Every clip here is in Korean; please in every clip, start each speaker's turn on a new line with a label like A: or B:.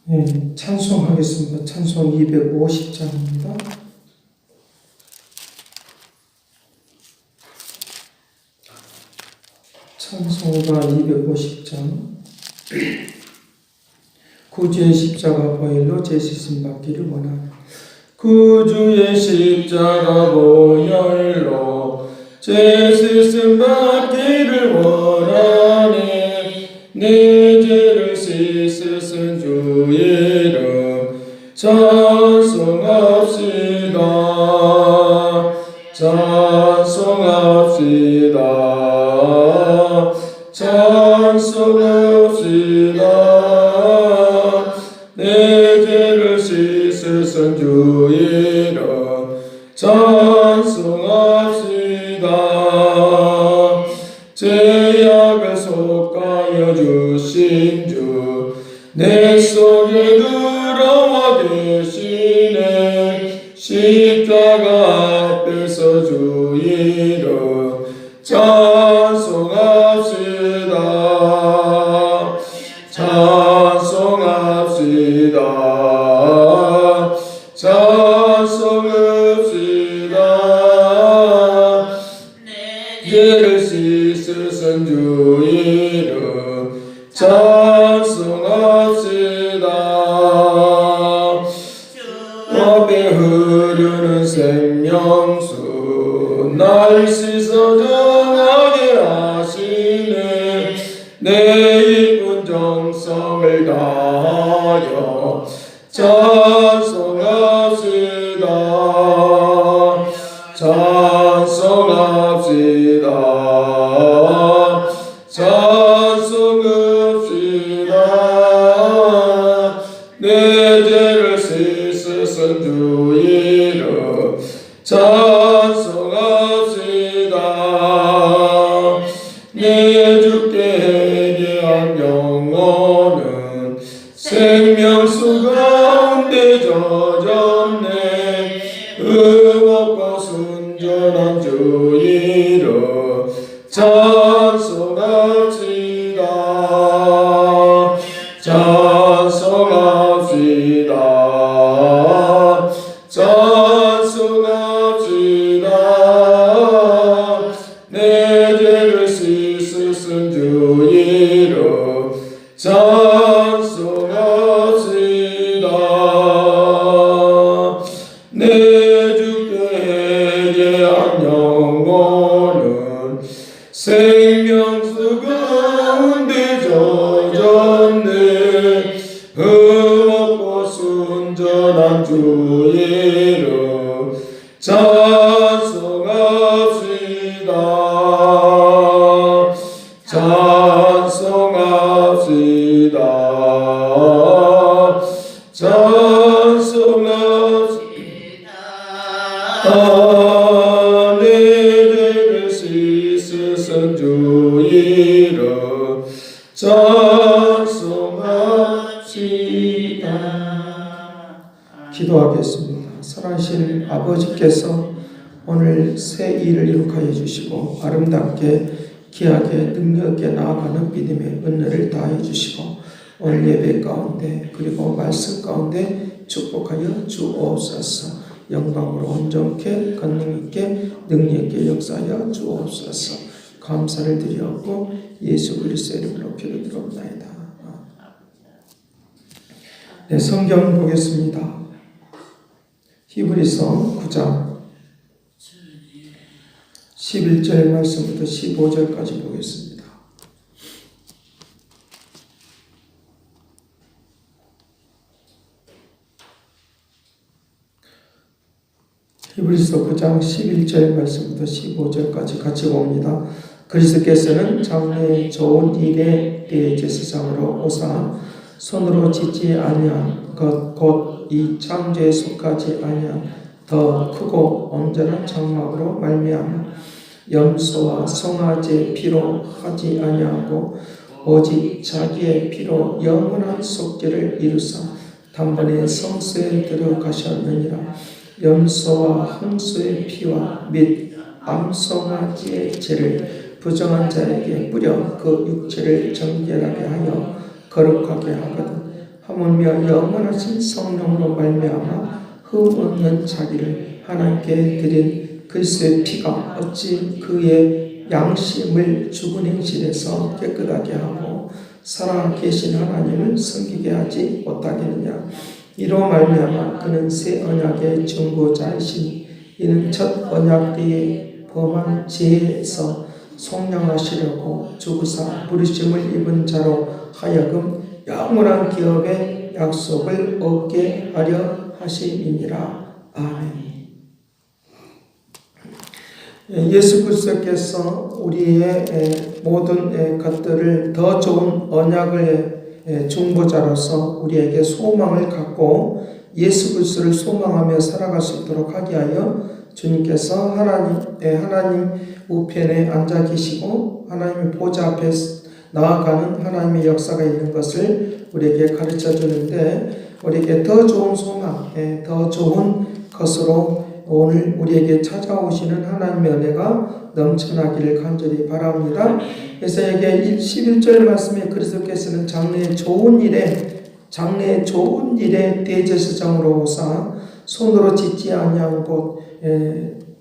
A: 네, 찬송하겠습니다. 찬송 250장입니다. 찬송가 250장. 구주의 십자가 보혈로 죄 씻음 받기를 원하는 구주의 십자가 보혈로 죄 씻음 받기를 원하네. 내 죄를 씻으신 주 이름 찬송합시다. 찬송합시다. 찬송합시다. 내 죄를 씻으신 주 이름 찬송합시다. 죄악을 속하여 주신 주 내 속에 들어와 계시네. 십자가 앞에서 주 이름 찬송합시다. 찬송합시다. 찬송합시다. 죄를 씻으신 주 이름 찬송합시다. 앞에 흐르는 생명수 날 씻어 정하게 하시네. 내 이쁜 정성을 다하여 찬송합시다. 찬송합시다. 찬송합시다. 내 죄를 씻으신 주 이름 찬송합시다. 내 주께 회개한 영혼은 생명수 가운데 젖었네. 의롭고 순전한 주 이름 찬송합시다. 찬송합시다. 찬송합시다. 내 죄를 씻으신 주 이름 찬송합시다. 내 주께 회개한 영혼은 생명수 가운데 젖었네. 의롭고 순전한 주 이름 찬송합시다. 찬송합시다. 찬송합시다. 내 죄를 씻으신 주 이름 찬송합시다. 기도하겠습니다. 사랑하신 아버지께서 오늘 새 일을 이룩하여 주시고 아름답게 귀하게 능력있게 나아가는 믿음의 은혜를 다해 주시고 오늘 예배 가운데 그리고 말씀 가운데 축복하여 주옵소서. 영광으로 온전케 권능있게 능력있게 역사하여 주옵소서. 감사를 드리옵고 예수 그리스도의 이름으로 기도드리옵나이다. 네, 성경 보겠습니다. 히브리서 9장 11절 말씀부터 15절까지 보겠습니다. 히브리서 9장 11절 말씀부터 15절까지 같이 봅니다. 그리스도께서는 장래의 좋은 일에 대해 제사장으로 오사 손으로 짓지 아니한 것 곧 이 창조에 속하지 아니한 더 크고 온전한 장막으로 말미암아 염소와 송아지의 피로 하지 아니하고 오직 자기의 피로 영원한 속죄를 이루사 단번에 성소에 들어가셨느니라. 염소와 홍수의 피와 및 암송아지의 죄를 부정한 자에게 뿌려 그 육체를 정결하게 하여 거룩하게 하거든. 한 하물며 영원하신 성령으로 말미암아 흠없는 자기를 하나님께 드린 그리스도의 피가 어찌 그의 양심을 죽은 행실에서 깨끗하게 하고 살아계신 하나님을 섬기게 하지 못하겠느냐. 이로 말미암아 그는 새 언약의 증거자이시니 이는 첫 언약 때에 범한 죄에서 속량하시려고 죽으사 부르심을 입은 자로 하여금 영원한 기업의 약속을 얻게 하려 하심이니라. 아멘. 예수 그리스도께서 우리의 모든 것들을 더 좋은 언약의 중보자로서 우리에게 소망을 갖고 예수 그리스도를 소망하며 살아갈 수 있도록 하게 하여 주님께서 하나님 우편에 앉아 계시고 하나님의 보좌 앞에 나아가는 하나님의 역사가 있는 것을 우리에게 가르쳐 주는데, 우리에게 더 좋은 소망, 더 좋은 것으로 오늘 우리에게 찾아오시는 하나님의 은혜가 넘쳐나기를 간절히 바랍니다. 그래서 여기 11절 말씀에 그리스도께서는 장래의 좋은 일에 대제사장으로 오사 손으로 짓지 아니한 곳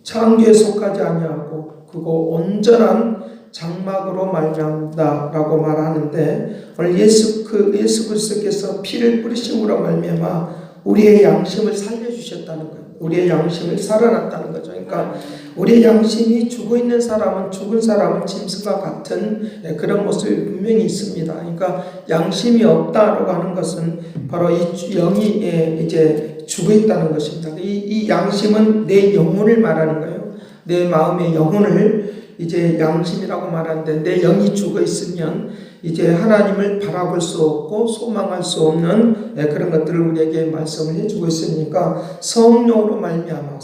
A: 창조에 속하지 아니하고 그거 온전한 장막으로 말미암다라고 말하는데, 오늘 예수 그리스도께서 피를 뿌리심으로 말미암아 우리의 양심을 살려주셨다는 거예요. 우리의 양심을 살아났다는 거죠. 그러니까 우리의 양심이 죽어있는 사람은, 죽은 사람은 짐승과 같은 그런 모습이 분명히 있습니다. 그러니까 양심이 없다라고 하는 것은 바로 이 영이 이제 죽어있다는 것입니다. 이 양심은 내 영혼을 말하는 거예요. 내 마음의 영혼을 이제 양심이라고 말하는데, 내 영이 죽어있으면 이제 하나님을 바라볼 수 없고 소망할 수 없는 그런 것들을 우리에게 말씀을 해주고 있으니까 성령으로 말미암아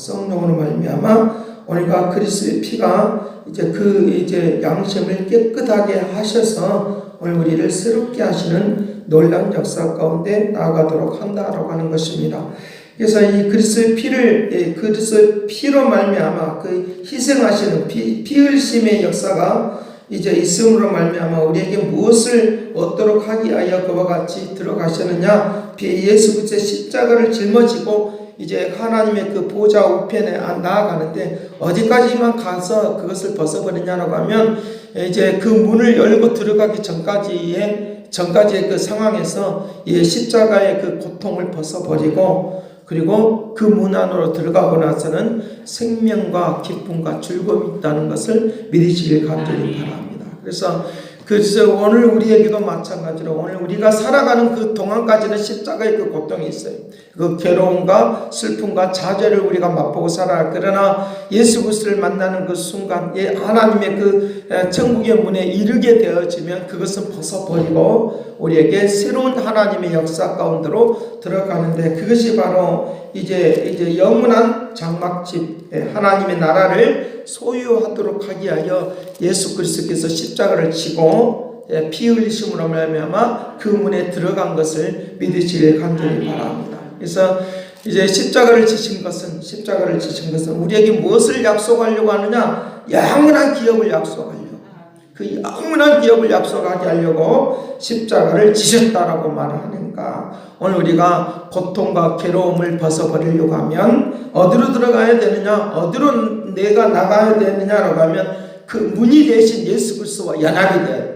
A: 오늘과 그리스도의 피가 이제 양심을 깨끗하게 하셔서 오늘 우리를 새롭게 하시는 놀라운 역사 가운데 나아가도록 한다라고 하는 것입니다. 그래서 이 그리스도의 피로 말미암아 그 희생하시는 피 흘심의 역사가 이제 있음으로 말미암아 우리에게 무엇을 얻도록 하기 위하여 그와 같이 들어가셨느냐. 예수 그리스도의 십자가를 짊어지고 이제 하나님의 그 보좌 우편에 나아가는데, 어디까지만 가서 그것을 벗어버리냐라고 하면 이제 그 문을 열고 들어가기 전까지의 그 상황에서 이 십자가의 그 고통을 벗어버리고, 그리고 그 문 안으로 들어가고 나서는 생명과 기쁨과 즐거움이 있다는 것을 믿으시길 간절히 바랍니다. 그래서 오늘 우리에게도 마찬가지로 오늘 우리가 살아가는 그 동안까지는 십자가의 그 고통이 있어요. 그 괴로움과 슬픔과 좌절을 우리가 맛보고 살아요. 그러나 예수 그리스도를 만나는 그 순간 하나님의 그 천국의 문에 이르게 되어지면 그것은 벗어버리고 우리에게 새로운 하나님의 역사 가운데로 들어가는데, 그것이 바로 이제 영원한 장막집 하나님의 나라를 소유하도록 하기 위하여 예수 그리스도께서 십자가를 지고 피 흘리심으로 말미암아 그 문에 들어간 것을 믿으시길 간절히 바랍니다. 그래서 이제 십자가를 지신 것은 우리에게 무엇을 약속하려고 하느냐? 영원한 기업을 약속하려고, 그 영원한 기업을 약속하게 하려고 십자가를 지셨다라고 말하니까, 오늘 우리가 고통과 괴로움을 벗어버리려고 하면 어디로 들어가야 되느냐? 어디로 내가 나가야 되느냐라고 하면 그 문이 되신 예수 그리스도와 연합이 돼요.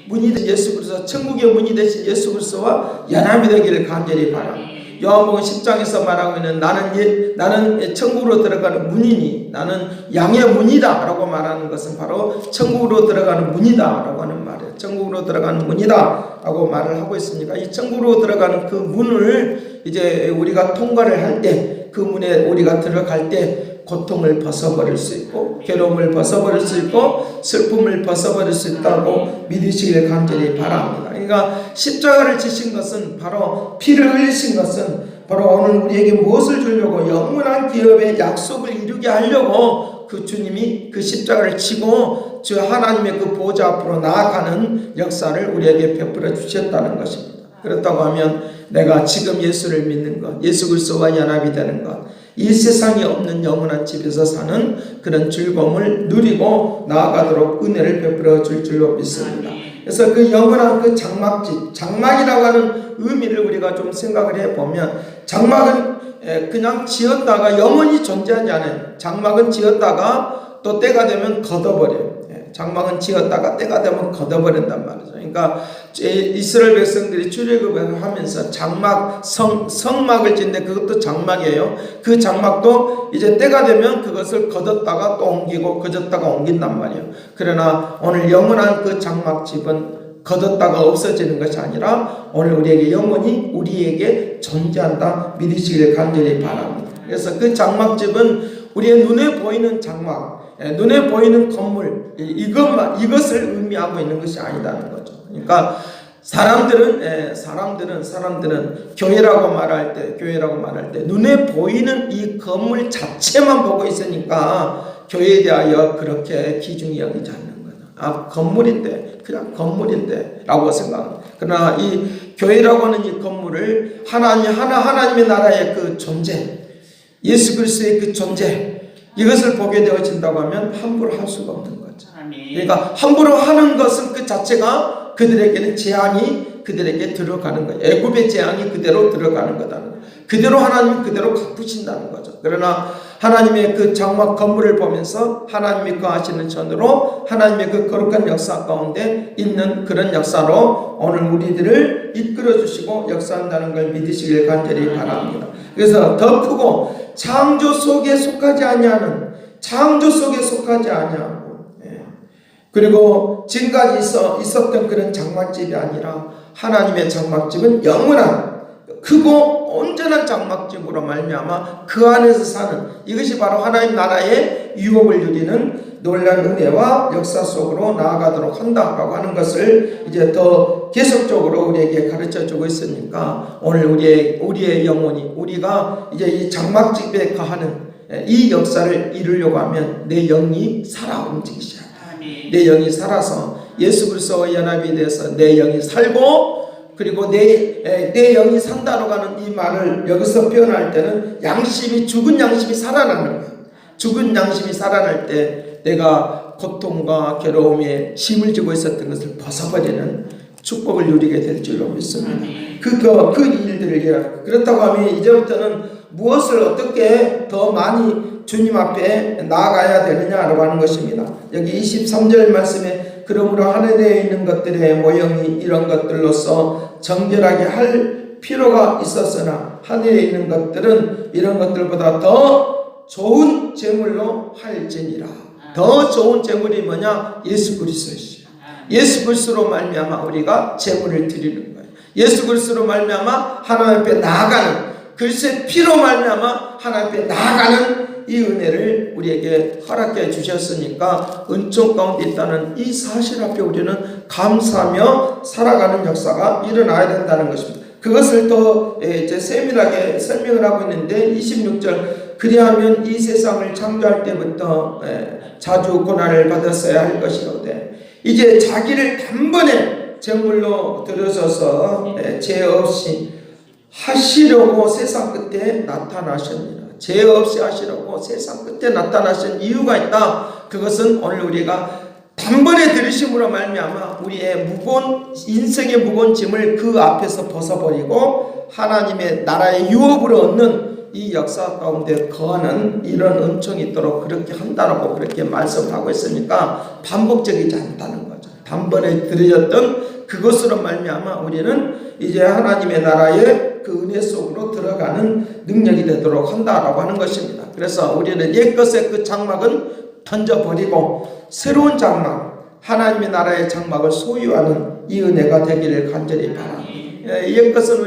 A: 문이 되신 예수 그리스도, 천국의 문이 되신 예수 그리스도와 연합이 되기를 간절히 바랍니다. 요한복음 10장에서 말하고 있는 나는 천국으로 들어가는 문이니, 나는 양의 문이다 라고 말하는 것은 바로 천국으로 들어가는 문이다 라고 하는 말이에요. 천국으로 들어가는 문이다 라고 말을 하고 있으니까, 이 천국으로 들어가는 그 문을 이제 우리가 통과를 할 때, 그 문에 우리가 들어갈 때 고통을 벗어버릴 수 있고, 괴로움을 벗어버릴 수 있고, 슬픔을 벗어버릴 수 있다고 믿으시길 간절히 바랍니다. 그러니까 십자가를 지신 것은, 바로 피를 흘리신 것은 바로 오늘 우리에게 무엇을 주려고? 영원한 기업의 약속을 이루게 하려고 그 주님이 그 십자가를 지고 저 하나님의 그 보좌 앞으로 나아가는 역사를 우리에게 베풀어 주셨다는 것입니다. 그렇다고 하면 내가 지금 예수를 믿는 것, 예수 그리스도와 연합이 되는 것, 이 세상에 없는 영원한 집에서 사는 그런 즐거움을 누리고 나아가도록 은혜를 베풀어 줄 줄로 믿습니다. 그래서 그 영원한 그 장막집, 장막이라고 하는 의미를 우리가 좀 생각을 해보면, 장막은 그냥 지었다가 영원히 존재하지 않아요. 장막은 지었다가 또 때가 되면 걷어버려요. 장막은 지었다가 때가 되면 걷어버린단 말이죠. 그러니까 이스라엘 백성들이 출애굽을 하면서 장막, 성막을 짓는데 그것도 장막이에요. 그 장막도 이제 때가 되면 그것을 걷었다가 또 옮기고 걷었다가 옮긴단 말이에요. 그러나 오늘 영원한 그 장막집은 걷었다가 없어지는 것이 아니라 오늘 우리에게 영원히 우리에게 존재한다 믿으시길 간절히 바랍니다. 그래서 그 장막집은 우리의 눈에 보이는 장막, 눈에 보이는 건물, 이것을 의미하고 있는 것이 아니라는 거죠. 그러니까 사람들은 교회라고 말할 때 눈에 보이는 이 건물 자체만 보고 있으니까 교회에 대하여 그렇게 귀중히 여기지 않는 거죠. 아, 건물인데, 그냥 건물인데 라고 생각합니다. 그러나 이 교회라고 하는 이 건물을 하나님의 나라의 그 존재, 예수 그리스도의 그 존재, 이것을 보게 되어진다고 하면 함부로 할 수가 없는 거죠. 그러니까 함부로 하는 것은 그 자체가 그들에게는 재앙이 그들에게 들어가는 거예요. 애굽의 재앙이 그대로 들어가는 거다. 그대로 하나님 그대로 갚으신다는 거죠. 그러나 하나님의 그 장막 건물을 보면서 하나님이 거하시는 전으로 하나님의 그 거룩한 역사 가운데 있는 그런 역사로 오늘 우리들을 이끌어 주시고 역사한다는 걸 믿으시길 간절히 바랍니다. 그래서 더 크고 창조 속에 속하지 아니하는, 창조 속에 속하지 아니하고, 그리고 지금까지 있었던 그런 장막집이 아니라 하나님의 장막집은 영원한 크고 온전한 장막집으로 말미암아 그 안에서 사는, 이것이 바로 하나님 나라의 유업을 누리는 놀라운 은혜와 역사 속으로 나아가도록 한다라고 하는 것을 이제 더 계속적으로 우리에게 가르쳐 주고 있으니까 오늘 우리의 영혼이, 우리가 이제 이 장막집에 거하는 이 역사를 이루려고 하면 내 영이 살아 움직이셔야 돼. 내 영이 살아서 예수 그리스도와 연합이 돼서 내 영이 살고, 그리고 내 영이 산다로 가는 이 말을 여기서 표현할 때는 죽은 양심이 살아나는 거예요. 죽은 양심이 살아날 때 내가 고통과 괴로움에 힘을 주고 있었던 것을 벗어버리는 축복을 누리게 될 줄로 믿습니다. 그 일들을 그렇다고 하면 이제부터는 무엇을 어떻게 더 많이 주님 앞에 나아가야 되느냐라고 하는 것입니다. 여기 23절 말씀에 그러므로 하늘에 있는 것들의 모형이 이런 것들로서 정결하게 할 필요가 있었으나 하늘에 있는 것들은 이런 것들보다 더 좋은 제물로 할지니라. 더 좋은 제물이 뭐냐? 예수 그리스도이시죠. 예수 그리스도로 말미암아 우리가 제물을 드리는 거예요. 예수 그리스도로 말미암아 하나님 앞에 나아가는, 그리스도의 피로 말미암아 하나님 앞에 나아가는 이 은혜를 우리에게 허락해 주셨으니까 은총 가운데 있다는 이 사실 앞에 우리는 감사하며 살아가는 역사가 일어나야 된다는 것입니다. 그것을 더 이제 세밀하게 설명을 하고 있는데 26절, 그리하면 이 세상을 창조할 때부터 자주 고난을 받았어야 할 것이로되 이제 자기를 단번에 제물로 들으셔서 죄 없이 하시려고 세상 끝에 나타나셨느니라. 죄 없이 하시려고 세상 끝에 나타나신 이유가 있다. 그것은 오늘 우리가 단번에 들으심으로 말미암아 우리의 인생의 무거운 짐을 그 앞에서 벗어버리고 하나님의 나라의 유업으로 얻는 이 역사 가운데 거하는 이런 은총이 있도록 그렇게 한다라고 그렇게 말씀하고 있으니까 반복적이지 않다는 거죠. 단번에 들으셨던 그것으로 말미암아 우리는 이제 하나님의 나라의 그 은혜 속으로 들어가는 능력이 되도록 한다라고 하는 것입니다. 그래서 우리는 옛것의 그 장막은 던져버리고 새로운 장막, 하나님의 나라의 장막을 소유하는 이 은혜가 되기를 간절히 바랍니다. 옛것은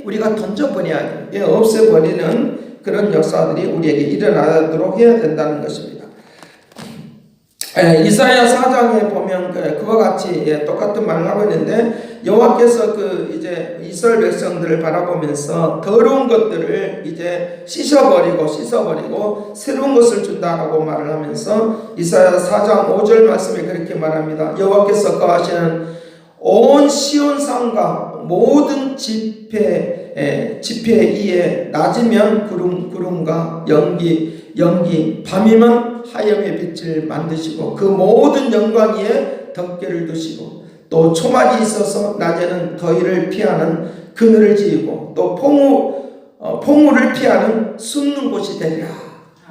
A: 우리가 던져버려야 돼요. 없애버리는 그런 역사들이 우리에게 일어나도록 해야 된다는 것입니다. 이사야 4장에 보면 그와 같이 똑같은 말을 하고 있는데 여호와께서 이제 이스라엘 백성들을 바라보면서 더러운 것들을 이제 씻어버리고 새로운 것을 준다라고 말을 하면서 이사야 4장 5절 말씀에 그렇게 말합니다. 여호와께서 거하시는 온 시온산과 모든 지폐 위에 낮이면 구름과 연기 밤이면 하염의 빛을 만드시고 그 모든 영광 위에 덮개를 두시고 또 초막이 있어서 낮에는 더위를 피하는 그늘을 지으고 또 폭우를 피하는 숨는 곳이 되리라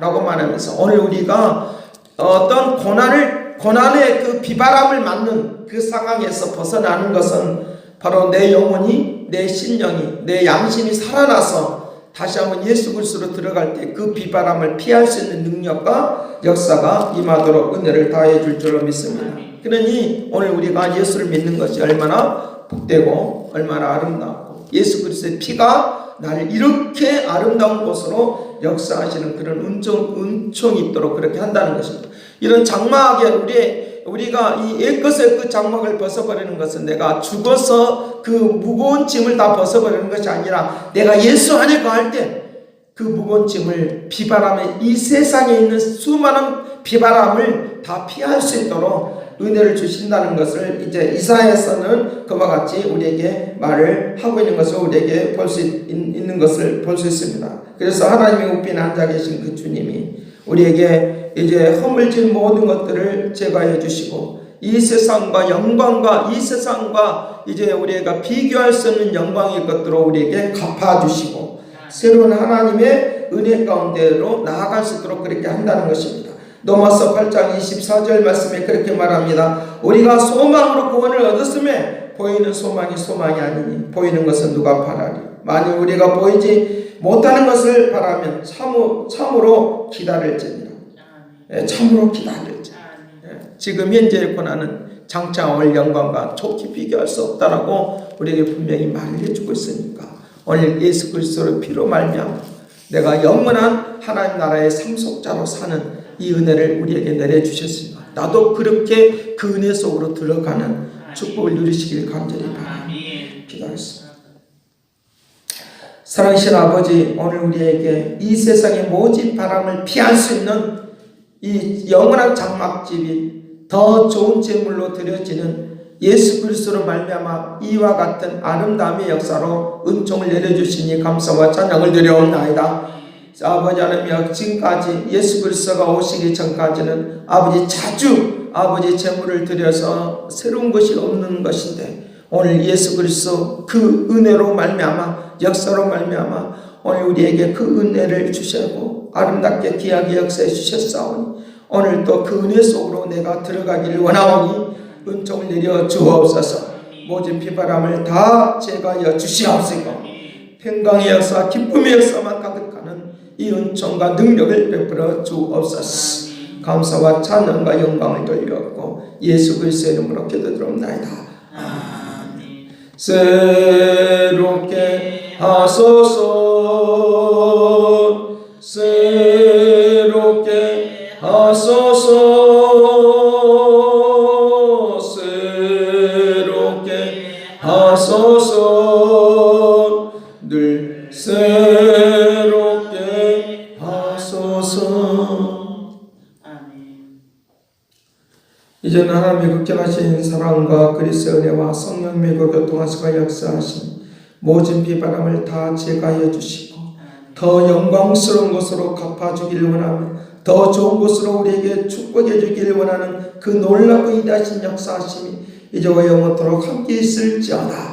A: 라고 말하면서 오늘 우리가 어떤 고난의 그 비바람을 맞는 그 상황에서 벗어나는 것은 바로 내 영혼이, 내 심령이, 내 양심이 살아나서 다시 한번 예수 그리스도로 들어갈 때 그 비바람을 피할 수 있는 능력과 역사가 임하도록 은혜를 다해 줄 줄로 믿습니다. 그러니 오늘 우리가 예수를 믿는 것이 얼마나 복되고 얼마나 아름답고 예수 그리스도의 피가 나를 이렇게 아름다운 곳으로 역사하시는 그런 은총이 있도록 그렇게 한다는 것입니다. 이런 장막에 우리가 이 옛것의 그 장막을 벗어버리는 것은 내가 죽어서 그 무거운 짐을 다 벗어버리는 것이 아니라 내가 예수 안에 거할 때 그 무거운 짐을 비바람에 이 세상에 있는 수많은 비바람을 다 피할 수 있도록 은혜를 주신다는 것을 이제 이사야에서는 그와 같이 우리에게 말을 하고 있는 것을 우리에게 볼 수 있는 것을 볼 수 있습니다. 그래서 하나님의 우편에 앉아 계신 그 주님이 우리에게 이제 허물진 모든 것들을 제거해 주시고 이 세상과 영광과 이 세상과 이제 우리가 비교할 수 없는 영광의 것들로 우리에게 갚아주시고 새로운 하나님의 은혜 가운데로 나아갈 수 있도록 그렇게 한다는 것입니다. 로마서 8장 24절 말씀에 그렇게 말합니다. 우리가 소망으로 구원을 얻었음에 보이는 소망이 소망이 아니니 보이는 것은 누가 바라리. 만일 우리가 보이지 못하는 것을 바라면 참으로 기다릴지니라. 참으로 기다릴지. 지금 현재의 고난은 장차 올 영광과 좋게 비교할 수 없다라고 우리에게 분명히 말을 해주고 있으니까 오늘 예수 그리스도의 피로 말미암아 내가 영원한 하나님 나라의 상속자로 사는 이 은혜를 우리에게 내려주셨습니다. 나도 그렇게 그 은혜 속으로 들어가는 축복을 누리시길 간절히 바랍니다. 기도하겠습니다. 사랑하신 아버지, 오늘 우리에게 이 세상의 모진 바람을 피할 수 있는 이 영원한 장막집이 더 좋은 제물로 드려지는 예수 그리스도로 말미암아 이와 같은 아름다움의 역사로 은총을 내려주시니 감사와 찬양을 드려옵나이다. 아버지 하나님, 지금까지 예수 그리스도가 오시기 전까지는 아버지 자주 아버지 제물을 드려서 새로운 것이 없는 것인데 오늘 예수 그리스도 그 은혜로 말미암아 역사로 말미암아 오늘 우리에게 그 은혜를 주시고 아름답게 귀하게 역사해 주셨사오니 오늘 또 그 은혜 속으로 내가 들어가기를 원하오니 은총을 내려 주옵소서. 모든 비바람을 다 제거하여 주시옵시고 평강의 역사 기쁨의 역사만 가득하는 이 은총과 능력을 베풀어 주옵소서. 감사와 찬양과 영광을 돌려옵고 예수 그리스도의 이름으로 기도드립나이다. 아멘. 새롭게 하소서. 새롭게 하소서. 새롭게 하소서. 늘 새롭게 하소서. 아멘. 이제는 하나님의 극진하신 사랑과 그리스도의 은혜와 성령님의 교통하시고 역사하신 모든 비바람을 다 제거하여 주시고 더 영광스러운 것으로 갚아주기를 원하며 더 좋은 것으로 우리에게 축복해 주기를 원하는 그 놀랍고 위대하신 역사하심이 이제와 영원토록 함께 있을지어다.